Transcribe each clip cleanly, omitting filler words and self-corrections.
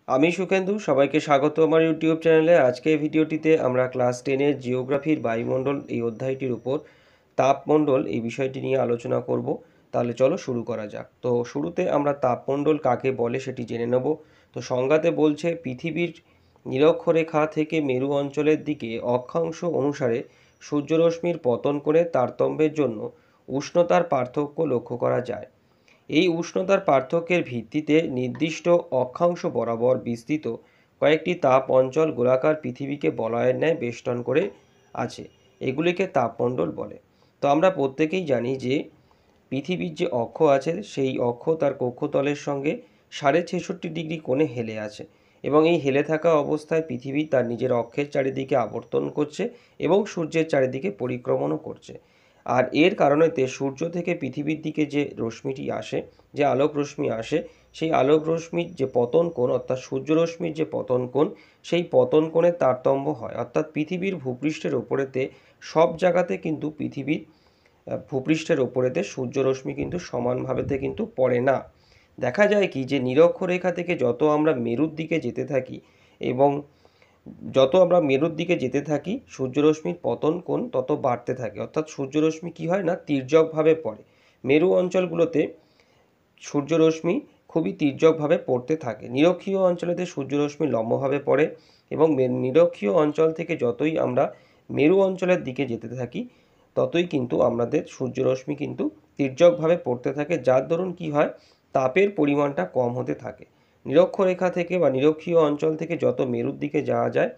আমি সুখেন্দু, সবাইকে স্বাগত আমার ইউটিউব চ্যানেলে। আজকে এই ভিডিওটিতে আমরা ক্লাস 10-এর জিওগ্রাফির বায়ুমণ্ডল এই অধ্যায়টির উপর তাপমণ্ডল এই বিষয়টি নিয়ে আলোচনা করব। তাহলে চলো শুরু করা যাক। তো শুরুতে আমরা তাপমণ্ডল কাকে বলে সেটি জেনে নেব। তো সংজ্ঞাতে বলছে পৃথিবীর নিরক্ষরেখা থেকে মেরু অঞ্চলের দিকে অক্ষাংশ অনুসারে সূর্যরশ্মির পতন করে তারতম্যের জন্য উষ্ণতার পার্থক্য লক্ষ্য করা যায়। এই উষ্ণতার পার্থক্যের ভিত্তিতে নির্দিষ্ট অক্ষাংশ বরাবর বিস্তৃত কয়েকটি তাপ অঞ্চল গোলাকার পৃথিবীকে বলয়ের ন্যায় বেষ্টন করে আছে। এগুলিকে তাপমণ্ডল বলে। তো আমরা প্রত্যেকেই জানি যে পৃথিবীর যে অক্ষ আছে সেই অক্ষ তার কক্ষতলের সঙ্গে 66.5 ডিগ্রি কোণে হেলে আছে, এবং এই হেলে থাকা অবস্থায় পৃথিবী তার নিজের অক্ষের চারিদিকে আবর্তন করছে এবং সূর্যের চারিদিকে পরিক্রমণও করছে। আর এর কারণেতে সূর্য থেকে পৃথিবীর দিকে যে রশ্মিটি আসে, যে আলোক রশ্মি আসে, সেই আলোক রশ্মির যে পতন কোণ অর্থাৎ সূর্যরশ্মির যে পতন কোণ, সেই পতন কোণের তারতম্য হয়। অর্থাৎ পৃথিবীর ভূপৃষ্ঠের ওপরেতে সব জায়গাতে কিন্তু পৃথিবীর ভূপৃষ্ঠের ওপরেতে সূর্যরশ্মি কিন্তু সমানভাবেতে কিন্তু পড়ে না। দেখা যায় কি যে নিরক্ষরেখা থেকে যত আমরা মেরুর দিকে যেতে থাকি এবং যত আমরা মেরুর দিকে যেতে থাকি সূর্যরশ্মির পতন কোণ তত বাড়তে থাকে। অর্থাৎ সূর্যরশ্মি কী হয় না, তির্যকভাবে পড়ে। মেরু অঞ্চলগুলোতে সূর্যরশ্মি খুবই তির্যকভাবে পড়তে থাকে। নিরক্ষীয় অঞ্চলেতে সূর্যরশ্মি লম্বভাবে পড়ে, এবং নিরক্ষীয় অঞ্চল থেকে যতই আমরা মেরু অঞ্চলের দিকে যেতে থাকি ততই কিন্তু আমাদের সূর্যরশ্মি কিন্তু তির্যকভাবে পড়তে থাকে, যার দরুন কী হয়, তাপের পরিমাণটা কম হতে থাকে। নিরক্ষরেখা থেকে বা নিরক্ষীয় অঞ্চল থেকে যত মেরুর দিকে যাওয়া যায়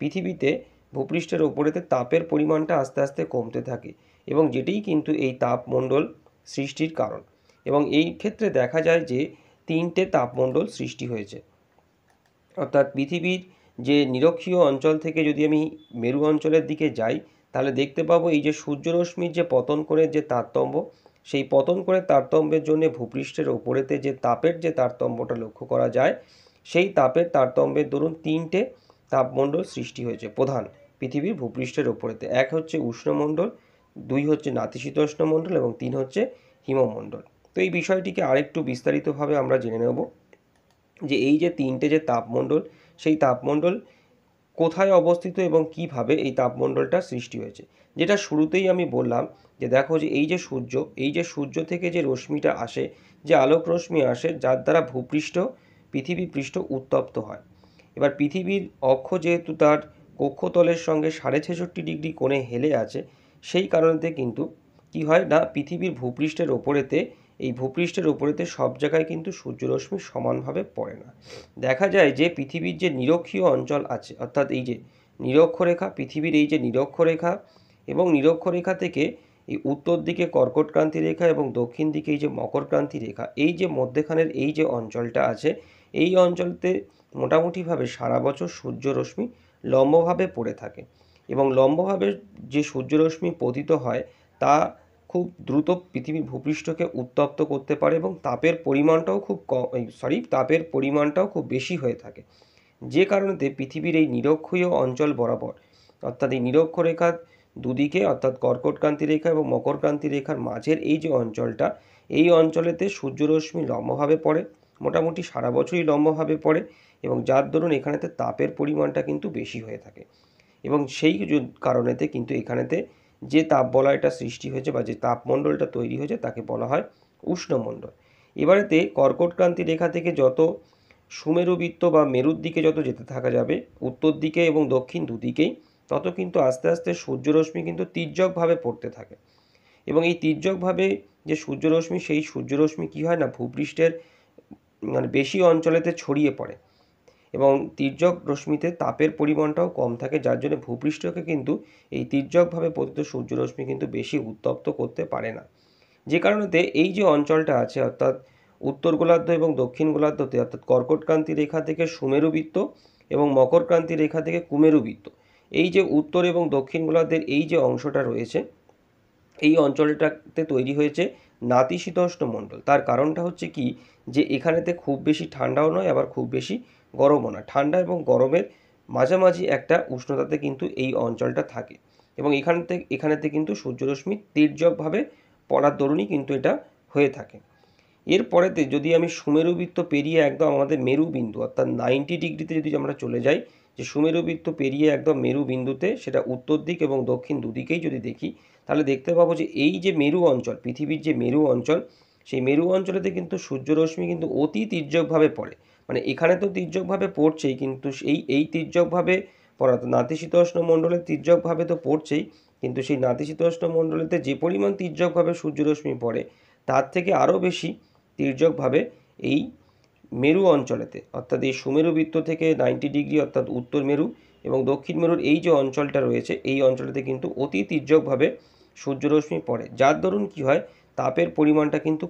পৃথিবীতে ভূপৃষ্ঠের ওপরেতে তাপের পরিমাণটা আস্তে আস্তে কমতে থাকে, এবং যেটিই কিন্তু এই তাপমণ্ডল সৃষ্টির কারণ। এবং এই ক্ষেত্রে দেখা যায় যে 3টে তাপমণ্ডল সৃষ্টি হয়েছে। অর্থাৎ পৃথিবীর যে নিরক্ষীয় অঞ্চল থেকে যদি আমি মেরু অঞ্চলের দিকে যাই তাহলে দেখতে পাবো এই যে সূর্যরশ্মির যে পতন কোণের যে তারতম্য, সেই পতন কোণের তারতম্যের জন্য ভূপৃষ্ঠের ওপরেতে যে তাপের যে তারতম্যটা লক্ষ্য করা যায়, সেই তাপের তারতম্যের দরুন 3টে তাপমণ্ডল সৃষ্টি হয়েছে প্রধান পৃথিবীর ভূপৃষ্ঠের ওপরেতে। এক হচ্ছে উষ্ণমণ্ডল, 2 হচ্ছে নাতিশীতোষ্ণ মণ্ডল, এবং 3 হচ্ছে হিমমণ্ডল। তো এই বিষয়টিকে আরেকটু বিস্তারিতভাবে আমরা জেনে নেব যে এই যে 3টে যে তাপমণ্ডল, সেই তাপমণ্ডল কোথায় অবস্থিত এবং কিভাবে এই তাপমণ্ডলটা সৃষ্টি হয়েছে। যেটা শুরুতেই আমি বললাম যে দেখো যে এই যে সূর্য থেকে যে রশ্মিটা আসে, যে আলোক রশ্মি আসে, যার দ্বারা ভূপৃষ্ঠ পৃথিবী পৃষ্ঠ উত্তপ্ত হয়। এবার পৃথিবীর অক্ষ যেহেতু তার কক্ষতলের সঙ্গে 66.5 ডিগ্রি কোণে হেলে আছে, সেই কারণেতে কিন্তু কি হয় না, পৃথিবীর ভূপৃষ্ঠের ওপরেতে এই ভূপৃষ্ঠের ওপরেতে সব জায়গায় কিন্তু সূর্যরশ্মি সমানভাবে পড়ে না। দেখা যায় যে পৃথিবীর যে নিরক্ষীয় অঞ্চল আছে, অর্থাৎ এই যে নিরক্ষরেখা, পৃথিবীর এই যে নিরক্ষরেখা, এবং নিরক্ষরেখা থেকে এই উত্তর দিকে কর্কটক্রান্তি রেখা এবং দক্ষিণ দিকে এই যে মকরক্রান্তি রেখা, এই যে মধ্যেখানের এই যে অঞ্চলটা আছে, এই অঞ্চলতে মোটামুটিভাবে সারা বছর সূর্যরশ্মি লম্বভাবে পড়ে থাকে, এবং লম্বভাবে যে সূর্যরশ্মি পতিত হয় তা খুব দ্রুত পৃথিবীর ভূপৃষ্ঠকে উত্তপ্ত করতে পারে, এবং তাপের পরিমাণটাও খুব বেশি হয়ে থাকে। যে কারণেতে পৃথিবীর এই নিরক্ষীয় অঞ্চল বরাবর, অর্থাৎ এই নিরক্ষরেখার দুদিকে অর্থাৎ কর্কটক্রান্তি রেখা এবং মকরক্রান্তি রেখার মাঝের এই যে অঞ্চলটা, এই অঞ্চলেতে সূর্যরশ্মি লম্বভাবে পড়ে, মোটামুটি সারা বছরই লম্বভাবে পড়ে, এবং যার দরুন এখানেতে তাপের পরিমাণটা কিন্তু বেশি হয়ে থাকে। এবং সেই কারণেতে কিন্তু এখানেতে যে তাপবলয়টা সৃষ্টি হয়েছে বা যে তাপমণ্ডলটা তৈরি হয়েছে তাকে বলা হয় উষ্ণমণ্ডল। এবারেতে কর্কটক্রান্তি রেখা থেকে যত সুমেরুবৃত্ত বা মেরুর দিকে যত যেতে থাকা যাবে, উত্তর দিকে এবং দক্ষিণ দুদিকেই, তত কিন্তু আস্তে আস্তে সূর্যরশ্মি কিন্তু তির্যকভাবে পড়তে থাকে। এবং এই তির্যকভাবে যে সূর্যরশ্মি, সেই সূর্যরশ্মি কী হয় না, ভূপৃষ্ঠের বেশি অঞ্চলেতে ছড়িয়ে পড়ে, এবং তির্যক রশ্মিতে তাপের পরিমাণটাও কম থাকে, যার জন্য ভূপৃষ্ঠকে কিন্তু এই তির্যকভাবে পতিত সূর্যরশ্মি কিন্তু বেশি উত্তপ্ত করতে পারে না। যে কারণেতে এই যে অঞ্চলটা আছে, অর্থাৎ উত্তর গোলার্ধ এবং দক্ষিণ গোলার্ধতে, অর্থাৎ কর্কটক্রান্তি রেখা থেকে সুমেরুবৃত্ত এবং মকরক্রান্তি রেখা থেকে কুমেরুবৃত্ত, এই যে উত্তর এবং দক্ষিণ গোলার্ধের এই যে অংশটা রয়েছে, এই অঞ্চলটাতে তৈরি হয়েছে নাতিশীতোষ্ণ মণ্ডল। তার কারণটা হচ্ছে কি, যে এখানেতে খুব বেশি ঠান্ডাও নয়, আবার খুব বেশি গরমও না, ঠান্ডা এবং গরমের মাঝামাঝি একটা উষ্ণতাতে কিন্তু এই অঞ্চলটা থাকে, এবং এখানেতে কিন্তু সূর্যরশ্মি তির্যকভাবে পড়ার দরুনই কিন্তু এটা হয়ে থাকে। এরপরেতে যদি আমি সুমেরু বৃত্ত পেরিয়ে একদম আমাদের মেরু বিন্দু অর্থাৎ 90 ডিগ্রিতে যদি আমরা চলে যাই, যে সুমেরু বৃত্ত পেরিয়ে একদম মেরু বিন্দুতে, সেটা উত্তর দিক এবং দক্ষিণ দুদিকেই যদি দেখি, তাহলে দেখতে পাবো যে এই যে মেরু অঞ্চল, পৃথিবীর যে মেরু অঞ্চল, সেই মেরু অঞ্চলেতে কিন্তু সূর্যরশ্মি কিন্তু অতি তির্যকভাবে পড়ে। মানে এখানে তো তির্যকভাবে পড়ছেই, কিন্তু এই তির্যকভাবে পড়া তো নাতিশীতোষ্ণ মণ্ডলের তির্যকভাবে তো পড়ছেই, কিন্তু সেই নাতিশীতোষ্ণ মণ্ডলেতে যে পরিমাণ তির্যকভাবে সূর্যরশ্মি পড়ে, তার থেকে আরও বেশি তির্যকভাবে এই মেরু অঞ্চলেতে, অর্থাৎ এই সুমেরু বৃত্ত থেকে 90 ডিগ্রি অর্থাৎ উত্তর মেরু এবং দক্ষিণ মেরুর এই যে অঞ্চলটা রয়েছে, এই অঞ্চলেতে কিন্তু অতি তির্যকভাবে সূর্যরশ্মি পড়ে, যার দরুন কী হয়, তাপের পরিমাণটা কিন্তু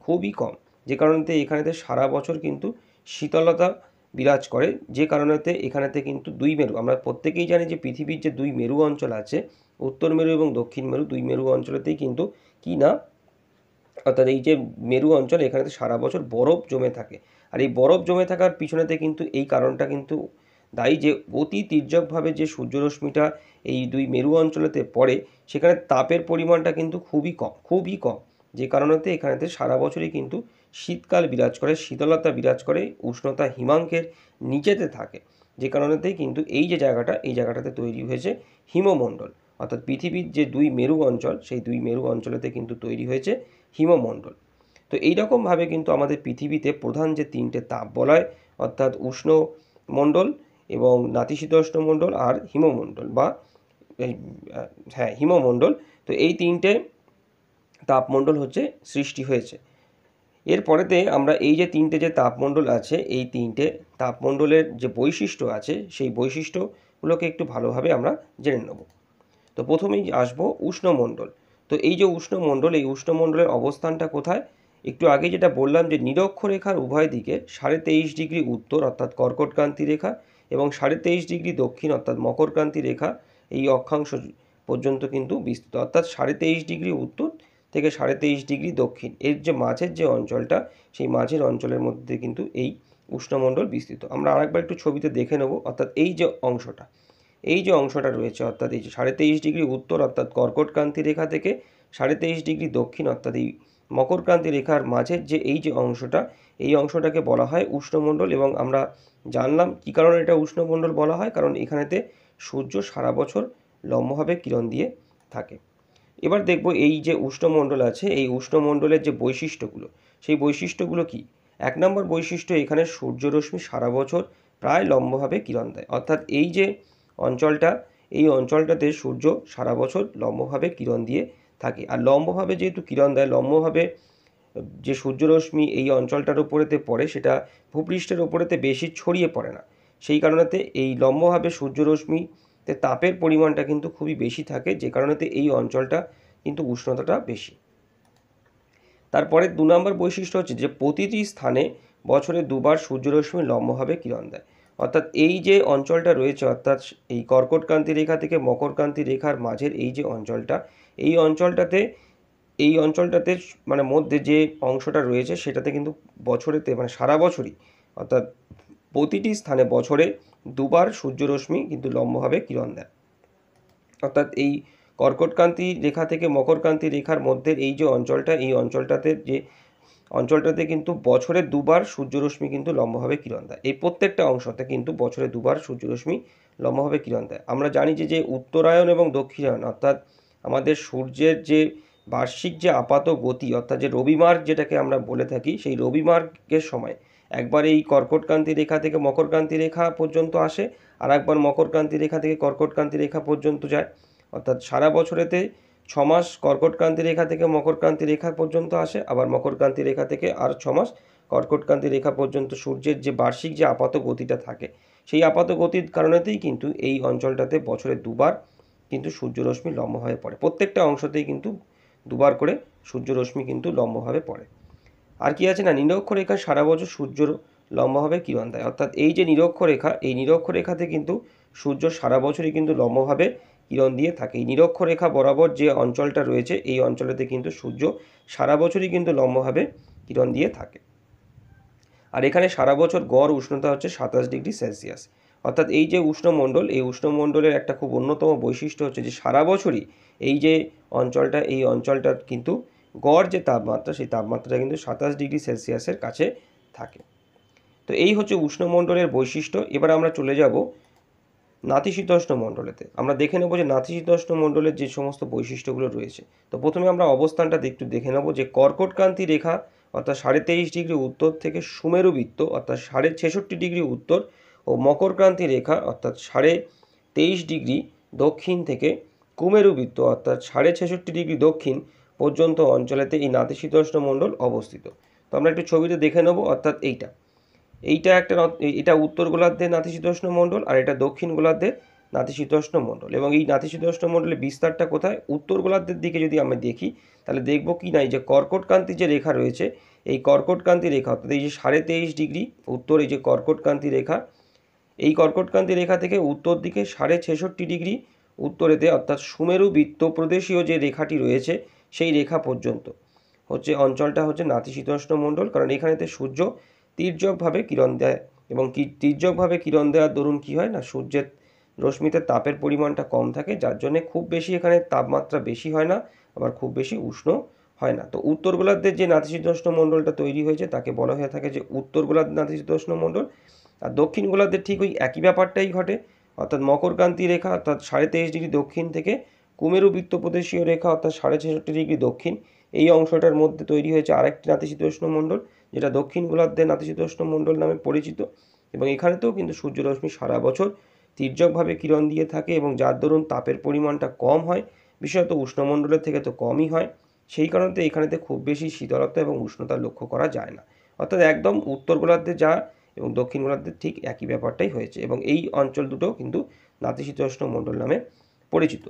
খুবই কম, যে কারণেতে এখানেতে সারা বছর কিন্তু শীতলতা বিরাজ করে, যে কারণেতে এখানেতে কিন্তু দুই মেরু, আমরা প্রত্যেকেই জানি যে পৃথিবীর যে দুই মেরু অঞ্চল আছে, উত্তর মেরু এবং দক্ষিণ মেরু, দুই মেরু অঞ্চলেতেই কিন্তু কি না, অর্থাৎ এই যে মেরু অঞ্চল, এখানেতে সারা বছর বরফ জমে থাকে। আর এই বরফ জমে থাকার পিছনেতে কিন্তু এই কারণটা কিন্তু দায়ী, যে অতি তির্যকভাবে যে সূর্যরশ্মিটা এই দুই মেরু অঞ্চলেতে পড়ে, সেখানে তাপের পরিমাণটা কিন্তু খুবই কম, যে কারণেতে এখানেতে সারা বছরই কিন্তু শীতকাল বিরাজ করে, শীতলতা বিরাজ করে, উষ্ণতা হিমাঙ্কের নিচেতে থাকে, যে কারণেতেই কিন্তু এই যে জায়গাটা, এই জায়গাটাতে তৈরি হয়েছে হিমমণ্ডল। অর্থাৎ পৃথিবীর যে দুই মেরু অঞ্চল, সেই দুই মেরু অঞ্চলেতে কিন্তু তৈরি হয়েছে হিমমণ্ডল। তো এইরকমভাবে কিন্তু আমাদের পৃথিবীতে প্রধান যে তিনটে তাপ বলয়, অর্থাৎ উষ্ণমণ্ডল এবং নাতিশীতোষ্ণ মণ্ডল আর হিমমণ্ডল বা হিমমণ্ডল, তো এই তিনটে তাপমণ্ডল হচ্ছে সৃষ্টি হয়েছে। এরপরেতে আমরা এই যে তিনটে যে তাপমণ্ডল আছে, এই তিনটে তাপমণ্ডলের যে বৈশিষ্ট্য আছে, সেই বৈশিষ্ট্যগুলোকে একটু ভালোভাবে আমরা জেনে নেব। তো প্রথমেই আসবো উষ্ণমণ্ডল। তো এই যে উষ্ণমণ্ডল, এই উষ্ণমণ্ডলের অবস্থানটা কোথায়? একটু আগে যেটা বললাম যে নিরক্ষরেখার উভয় দিকে 23.5 ডিগ্রি উত্তর অর্থাৎ কর্কটক্রান্তি রেখা এবং 23.5 ডিগ্রি দক্ষিণ অর্থাৎ মকরক্রান্তি রেখা, এই অক্ষাংশ পর্যন্ত কিন্তু বিস্তৃত, অর্থাৎ 23.5 ডিগ্রি উত্তর থেকে 23.5 ডিগ্রি দক্ষিণ, এর যে মাঝের যে অঞ্চলটা, সেই মাঝের অঞ্চলের মধ্যে কিন্তু এই উষ্ণমণ্ডল বিস্তৃত। আমরা আরেকবার একটু ছবিতে দেখে নেব, অর্থাৎ এই যে অংশটা রয়েছে, অর্থাৎ এই যে 23.5 ডিগ্রি উত্তর অর্থাৎ কর্কটক্রান্তি রেখা থেকে 23.5 ডিগ্রি দক্ষিণ অর্থাৎ এই মকরক্রান্তি রেখার মাঝের যে এই যে অংশটা, এই অংশটাকে বলা হয় উষ্ণমণ্ডল। এবং আমরা জানলাম কী কারণে এটা উষ্ণমণ্ডল বলা হয়, কারণ এখানেতে সূর্য সারা বছর লম্বভাবে কিরণ দিয়ে থাকে। এবার দেখব এই যে উষ্ণমণ্ডল আছে, এই উষ্ণমণ্ডলের যে বৈশিষ্ট্যগুলো, সেই বৈশিষ্ট্যগুলো কি? 1 নম্বর বৈশিষ্ট্য, এখানে সূর্যরশ্মি সারা বছর প্রায় লম্বভাবে কিরণ দেয়, অর্থাৎ এই যে অঞ্চলটা, এই অঞ্চলটাতে সূর্য সারা বছর লম্বভাবে কিরণ দিয়ে থাকে। আর লম্বভাবে যেহেতু কিরণ দেয়, লম্বভাবে যে সূর্যরশ্মি এই অঞ্চলটার উপরেতে পড়ে, সেটা ভূপৃষ্ঠের ওপরেতে বেশি ছড়িয়ে পড়ে না, সেই কারণেতে এই লম্বভাবে সূর্যরশ্মিতে তাপের পরিমাণটা কিন্তু খুবই বেশি থাকে, যে কারণেতে এই অঞ্চলটা কিন্তু উষ্ণতাটা বেশি। তারপরে 2 নম্বর বৈশিষ্ট্য হচ্ছে যে প্রতিটি স্থানে বছরে দুবার সূর্যরশ্মি লম্বভাবে কিরণ দেয়, অর্থাৎ এই যে অঞ্চলটা রয়েছে, অর্থাৎ এই কর্কটক্রান্তি রেখা থেকে মকরক্রান্তি রেখার মাঝের এই যে অঞ্চলটা, এই অঞ্চলটাতে মানে মধ্যে যে অংশটা রয়েছে, সেটাতে কিন্তু বছরেতে মানে সারা বছরই, অর্থাৎ প্রতিটি স্থানে বছরে দুবার সূর্যরশ্মি কিন্তু লম্বভাবে কিরণ দেয়। অর্থাৎ এই কর্কটক্রান্তি রেখা থেকে মকরক্রান্তি রেখার মধ্যে এই যে অঞ্চলটা, এই অঞ্চলটাতে কিন্তু বছরে দুবার সূর্যরশ্মি কিন্তু লম্বভাবে কিরণ দেয়। এই প্রত্যেকটা অংশতে কিন্তু বছরে দুবার সূর্যরশ্মি লম্বভাবে কিরণ দেয়। আমরা জানি যে উত্তরায়ণ এবং দক্ষিণায়ন, অর্থাৎ আমাদের সূর্যের যে বার্ষিক যে আপাত গতি, অর্থাৎ যে রবিমার্গ যেটাকে আমরা বলে থাকি, সেই রবিমার্গের সময় একবার এই কর্কটক্রান্তি রেখা থেকে মকরক্রান্তি রেখা পর্যন্ত আসে, আর একবার মকরক্রান্তি রেখা থেকে কর্কটক্রান্তি রেখা পর্যন্ত যায়। অর্থাৎ সারা বছরেতে 6 মাস কর্কটক্রান্তি রেখা থেকে মকরক্রান্তি রেখা পর্যন্ত আসে, আবার মকরক্রান্তি রেখা থেকে আর 6 মাস কর্কটক্রান্তি রেখা পর্যন্ত সূর্যের যে বার্ষিক যে আপাত গতিটা থাকে, সেই আপাত গতির কারণেতেই কিন্তু এই অঞ্চলটাতে বছরে দুবার কিন্তু সূর্যরশ্মি লম্বভাবে পড়ে, প্রত্যেকটা অংশতেই কিন্তু দুবার করে সূর্যরশ্মি কিন্তু লম্বভাবে পড়ে। আর কি আছে না, নিরক্ষরেখা সারা বছর সূর্য লম্বভাবে কিরণ দেয়, অর্থাৎ এই যে নিরক্ষরেখা, এই নিরক্ষরেখাতে কিন্তু সূর্য সারা বছরই কিন্তু লম্বভাবে কিরণ দিয়ে থাকে। এই নিরক্ষরেখা বরাবর যে অঞ্চলটা রয়েছে, এই অঞ্চলেতে কিন্তু সূর্য সারা বছরই কিন্তু লম্বভাবে কিরণ দিয়ে থাকে। আর এখানে সারা বছর গড় উষ্ণতা হচ্ছে 27 ডিগ্রি সেলসিয়াস। অর্থাৎ এই যে উষ্ণমণ্ডল, এই উষ্ণমণ্ডলের একটা খুব অন্যতম বৈশিষ্ট্য হচ্ছে যে সারা বছরই এই যে অঞ্চলটা, এই অঞ্চলটা কিন্তু গড় যে তাপমাত্রা সেই তাপমাত্রাটা কিন্তু 27 ডিগ্রি সেলসিয়াসের কাছে থাকে। তো এই হচ্ছে উষ্ণমণ্ডলের বৈশিষ্ট্য। এবার আমরা চলে যাব নাতিশীতোষ্ণ মণ্ডলেতে। আমরা দেখে নেব যে নাতিশীতোষ্ণ মণ্ডলের যে সমস্ত বৈশিষ্ট্যগুলো রয়েছে। তো প্রথমে আমরা অবস্থানটা একটু দেখে নেব যে কর্কটক্রান্তি রেখা অর্থাৎ 23.5 ডিগ্রি উত্তর থেকে সুমেরু বৃত্ত অর্থাৎ 66.5 ডিগ্রি উত্তর ও মকরক্রান্তি রেখা অর্থাৎ 23.5 ডিগ্রি দক্ষিণ থেকে কুমেরু বৃত্ত অর্থাৎ 66.5 ডিগ্রি দক্ষিণ পর্যন্ত অঞ্চলেতে এই নাতিশীতোষ্ণ মণ্ডল অবস্থিত। তো আমরা একটু ছবিতে দেখে নেব, অর্থাৎ এটা উত্তর গোলার্ধের নাতিশীতোষ্ণ মণ্ডল আর এটা দক্ষিণ গোলার্ধের নাতিশীতোষ্ণ মণ্ডল। এবং এই নাতিশীতোষ্ণ মণ্ডলের বিস্তারটা কোথায়? উত্তর গোলার্ধের দিকে যদি আমরা দেখি তাহলে দেখব কি না, এই যে কর্কটক্রান্তি যে রেখা রয়েছে এই কর্কটক্রান্তি রেখা অর্থাৎ এই যে 23.5 ডিগ্রি উত্তর, এই যে কর্কটক্রান্তি রেখা, এই কর্কটক্রান্তি রেখা থেকে উত্তর দিকে 66.5 ডিগ্রি উত্তরেতে অর্থাৎ সুমেরু বৃত্ত প্রদেশীয় যে রেখাটি রয়েছে সেই রেখা পর্যন্ত হচ্ছে অঞ্চলটা হচ্ছে নাতিশীতোষ্ণ মণ্ডল। কারণ এখানেতে সূর্য তির্যকভাবে কিরণ দেয় এবং তির্যকভাবে কিরণ দেওয়ার দরুন কী হয় না, সূর্যের রশ্মিতে তাপের পরিমাণটা কম থাকে, যার জন্যে খুব বেশি এখানে তাপমাত্রা বেশি হয় না, আবার খুব বেশি উষ্ণ হয় না। তো উত্তর গোলার্ধের যে নাতিশীতোষ্ণ মণ্ডলটা তৈরি হয়েছে তাকে বলা হয়ে থাকে যে উত্তর গোলার্ধ নাতিশীতোষ্ণ মণ্ডল। আর দক্ষিণ গোলার্ধের ঠিক ওই একই ব্যাপারটাই ঘটে, অর্থাৎ মকরক্রান্তি রেখা অর্থাৎ 23.5 ডিগ্রি দক্ষিণ থেকে কুমেরু বৃত্ত প্রদেশীয় রেখা অর্থাৎ 66.5 ডিগ্রি দক্ষিণ, এই অংশটার মধ্যে তৈরি হয়েছে আরেকটি নাতিশীতোষ্ণ মণ্ডল যেটা দক্ষিণ গোলার্ধের নাতিশীতোষ্ণ মণ্ডল নামে পরিচিত। এবং এখানেতেও কিন্তু সূর্যরশ্মি সারা বছর তির্যকভাবে কিরণ দিয়ে থাকে এবং যার দরুন তাপের পরিমাণটা কম হয়, বিশেষত উষ্ণমণ্ডলের থেকে তো কমই হয়। সেই কারণে এখানেতে খুব বেশি শীতলতা এবং উষ্ণতা লক্ষ্য করা যায় না। অর্থাৎ একদম উত্তর গোলার্ধে যা এবং দক্ষিণ গোলার্ধের ঠিক একই ব্যাপারটাই হয়েছে এবং এই অঞ্চল দুটো কিন্তু নাতিশীতোষ্ণ মণ্ডল নামে পরিচিত।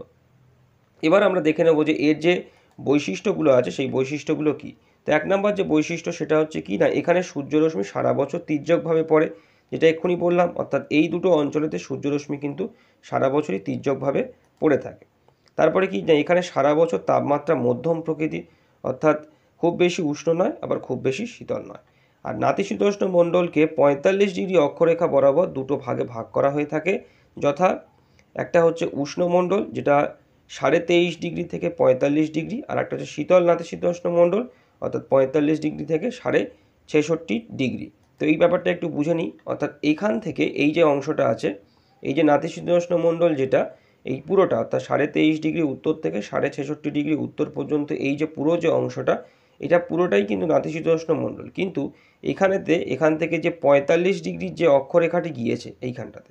এবার আমরা দেখে নেব যে এর যে বৈশিষ্ট্যগুলো আছে সেই বৈশিষ্ট্যগুলো কী। তো 1 নম্বর যে বৈশিষ্ট্য সেটা হচ্ছে কি না, এখানে সূর্যরশ্মি সারা বছর তির্যকভাবে পড়ে, যেটা এক্ষুনি বললাম। অর্থাৎ এই দুটো অঞ্চলেতে সূর্যরশ্মি কিন্তু সারা বছরই তির্যকভাবে পড়ে থাকে। তারপরে কি না, এখানে সারা বছর তাপমাত্রা মধ্যম প্রকৃতির, অর্থাৎ খুব বেশি উষ্ণ নয় আবার খুব বেশি শীতল নয়। আর নাতিশীতোষ্ণ মণ্ডলকে 45 ডিগ্রি অক্ষরেখা বরাবর দুটো ভাগে ভাগ করা হয়ে থাকে, যথা একটা হচ্ছে উষ্ণমণ্ডল যেটা 23.5 ডিগ্রি থেকে 45 ডিগ্রি, আর একটা হচ্ছে শীতল নাতিশীতোষ্ণ মণ্ডল অর্থাৎ 45 ডিগ্রি থেকে 66.5 ডিগ্রি। তো এই ব্যাপারটা একটু বুঝে নিই। অর্থাৎ এখান থেকে এই যে অংশটা আছে, এই যে নাতিশীতোষ্ণ মণ্ডল যেটা, এই পুরোটা অর্থাৎ 23.5 ডিগ্রি উত্তর থেকে 66.5 ডিগ্রি উত্তর পর্যন্ত এই যে পুরো যে অংশটা, এটা পুরোটাই কিন্তু নাতিশীতোষ্ণ মণ্ডল। কিন্তু এখান থেকে যে 45 ডিগ্রির যে অক্ষরেখাটি গিয়েছে এইখানটাতে,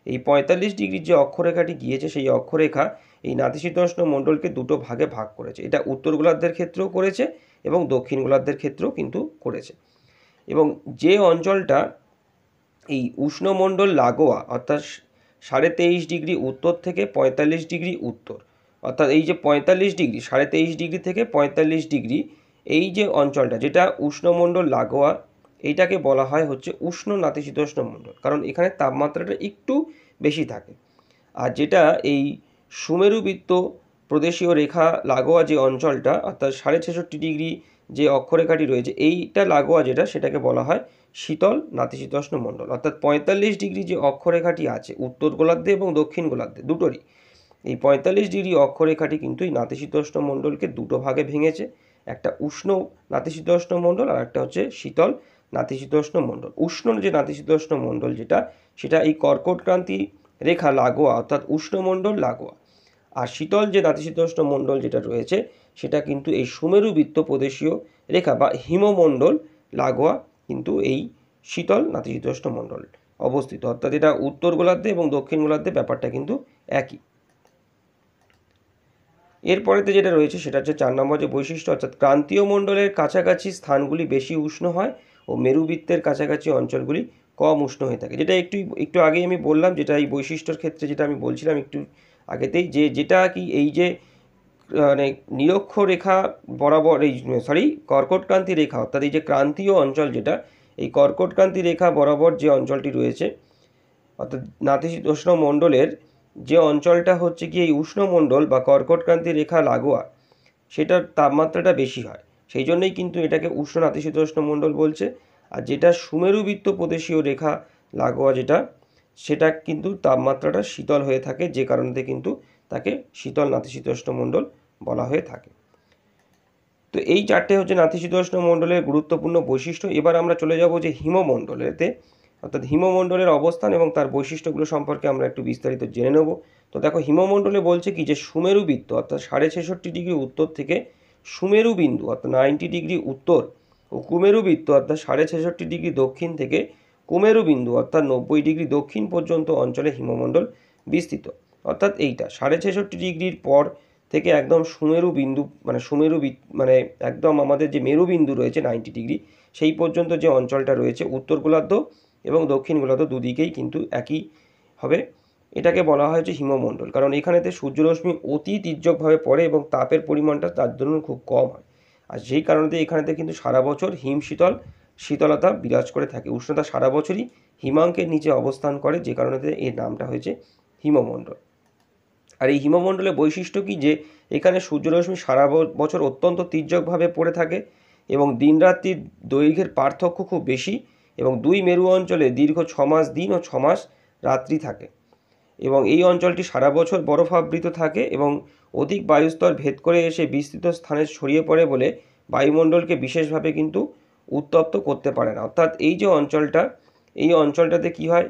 এই 45 ডিগ্রির যে অক্ষরেখাটি গিয়েছে সেই অক্ষরেখা এই নাতিশীতোষ্ণ মণ্ডলকে দুটো ভাগে ভাগ করেছে। এটা উত্তর গোলার্ধের ক্ষেত্রেও করেছে এবং দক্ষিণ গোলার্ধের ক্ষেত্রেও কিন্তু করেছে। এবং যে অঞ্চলটা এই উষ্ণমণ্ডল লাগোয়া অর্থাৎ 23.5 ডিগ্রি উত্তর থেকে 45 ডিগ্রি উত্তর, অর্থাৎ এই যে 45 ডিগ্রি 23.5 ডিগ্রি থেকে 45 ডিগ্রি এই যে অঞ্চলটা যেটা উষ্ণমণ্ডল লাগোয়া, এইটাকে বলা হয় হচ্ছে উষ্ণ নাতিশীতোষ্ণ মণ্ডল, কারণ এখানে তাপমাত্রাটা একটু বেশি থাকে। আর যেটা এই সুমেরু বৃত্ত প্রদেশীয় রেখা লাগোয়া যে অঞ্চলটা অর্থাৎ 66.5 ডিগ্রি যে অক্ষরেখাটি রয়েছে এইটা লাগোয়া যেটা, সেটাকে বলা হয় শীতল নাতিশীতোষ্ণ মণ্ডল। অর্থাৎ 45 ডিগ্রি যে অক্ষরেখাটি আছে উত্তর গোলার্ধে এবং দক্ষিণ গোলার্ধে দুটোরই, এই 45 ডিগ্রি অক্ষরেখাটি কিন্তু এই নাতিশীতোষ্ণ মণ্ডলকে দুটো ভাগে ভেঙেছে, একটা উষ্ণ নাতিশীতোষ্ণ মণ্ডল আর একটা হচ্ছে শীতল নাতিশীতোষ্ণ মণ্ডল। উষ্ণ যে নাতিশীতোষ্ণ মণ্ডল যেটা, সেটা এই কর্কটক্রান্তি রেখা লাগোয়া অর্থাৎ উষ্ণমণ্ডল লাগোয়া। আর শীতল যে নাতিশীতোষ্ণ মণ্ডল যেটা রয়েছে সেটা কিন্তু এই সুমেরু বৃত্ত প্রদেশীয় রেখা বা হিমমণ্ডল লাগোয়া কিন্তু এই শীতল নাতিশীতোষ্ণ মণ্ডল অবস্থিত। অর্থাৎ এটা উত্তর গোলার্ধে এবং দক্ষিণ গোলার্ধে ব্যাপারটা কিন্তু একই। এরপরেতে যেটা রয়েছে সেটা হচ্ছে 4 নম্বর যে বৈশিষ্ট্য, অর্থাৎ ক্রান্তীয় মণ্ডলের কাছাকাছি স্থানগুলি বেশি উষ্ণ হয় ও মেরুবৃত্তের কাছাকাছি অঞ্চলগুলি কম উষ্ণ হয়ে থাকে। যেটা একটু আগেই আমি বললাম, যেটা এই বৈশিষ্ট্যর ক্ষেত্রে যেটা আমি বলছিলাম একটু আগেতেই, যেটা কি এই যে মানে নিরক্ষরেখা বরাবর কর্কটক্রান্তি রেখা অর্থাৎ এই যে ক্রান্তীয় অঞ্চল যেটা, এই কর্কটক্রান্তি রেখা বরাবর যে অঞ্চলটি রয়েছে অর্থাৎ নাতিশীতোষ্ণ মণ্ডলের যে অঞ্চলটা হচ্ছে কি এই উষ্ণমণ্ডল বা কর্কটক্রান্তি রেখা লাগোয়া, সেটার তাপমাত্রাটা বেশি হয়, সেই জন্যই কিন্তু এটাকে উষ্ণ নাতিশীতোষ্ণ মণ্ডল বলছে। আর যেটা সুমেরু বৃত্ত প্রদেশীয় রেখা লাগোয়া যেটা, সেটা কিন্তু তাপমাত্রাটা শীতল হয়ে থাকে, যে কারণে কিন্তু তাকে শীতল নাতিশীতোষ্ণ মণ্ডল বলা হয়ে থাকে। তো তো এই চারটে হচ্ছে নাতিশীতোষ্ণ মণ্ডলের গুরুত্বপূর্ণ বৈশিষ্ট্য। এবার আমরা চলে যাব যে হিমমণ্ডলেতে, অর্থাৎ হিমমণ্ডলের অবস্থান এবং তার বৈশিষ্ট্যগুলো সম্পর্কে আমরা একটু বিস্তারিত জেনে নেব। তো দেখো, হিমমণ্ডলে বলছে কি যে সুমেরু বৃত্ত অর্থাৎ 66.5 ডিগ্রি উত্তর থেকে সুমেরু বিন্দু অর্থাৎ 90 ডিগ্রি উত্তর ও কুমেরু বৃত্ত অর্থাৎ 66.5 ডিগ্রি দক্ষিণ থেকে কুমেরু বিন্দু অর্থাৎ 90 ডিগ্রি দক্ষিণ পর্যন্ত অঞ্চলে হিমমণ্ডল বিস্তৃত। অর্থাৎ এইটা 66.5 ডিগ্রির পর থেকে একদম সুমেরু বিন্দু মানে একদম আমাদের যে মেরুবিন্দু রয়েছে 90 ডিগ্রি সেই পর্যন্ত যে অঞ্চলটা রয়েছে উত্তর গোলার্ধ এবং দক্ষিণ গোলার্ধ দুদিকেই কিন্তু একই হবে। এটাকে বলা হয় যে হিমমণ্ডল, কারণ এখানেতে সূর্যরশ্মি অতি তির্যকভাবে পড়ে এবং তাপের পরিমাণটা তার জন্য খুব কম হয়। আর যেই কারণেতে এখানেতে কিন্তু সারা বছর শীতলতা বিরাজ করে থাকে, উষ্ণতা সারা বছরই হিমাঙ্কের নিচে অবস্থান করে, যে কারণেতে এর নামটা হয়েছে হিমমণ্ডল। আর এই হিমমণ্ডলের বৈশিষ্ট্য কি যে এখানে সূর্যরশ্মি সারা বছর অত্যন্ত তির্যকভাবে পড়ে থাকে এবং দিনরাত্রির দৈর্ঘ্যের পার্থক্য খুব বেশি এবং দুই মেরু অঞ্চলে দীর্ঘ 6 মাস দিন ও 6 মাস রাত্রি থাকে এবং এই অঞ্চলটি সারা বছর বরফাবৃত থাকে এবং অধিক বায়ুস্তর ভেদ করে এসে বিস্তৃত স্থানে ছড়িয়ে পড়ে বলে বায়ুমণ্ডলকে বিশেষভাবে কিন্তু উত্তপ্ত করতে পারে না। অর্থাৎ এই যে অঞ্চলটা, এই অঞ্চলটাতে কি হয়,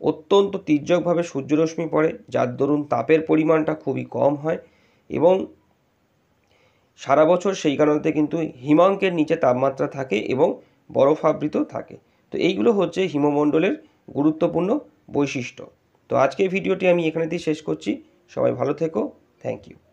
অত্যন্ত তির্যকভাবে সূর্যরশ্মি পড়ে, যার দরুন তাপের পরিমাণটা খুবই কম হয় এবং সারা বছর সেই কারণেতে কিন্তু হিমাঙ্কের নিচে তাপমাত্রা থাকে এবং বরফাবৃত থাকে। তো এইগুলো হচ্ছে হিমমণ্ডলের গুরুত্বপূর্ণ বৈশিষ্ট্য। তো আজকের ভিডিওটি আমি এখানেতেই শেষ করছি। সবাই ভালো থেকো। Thank you.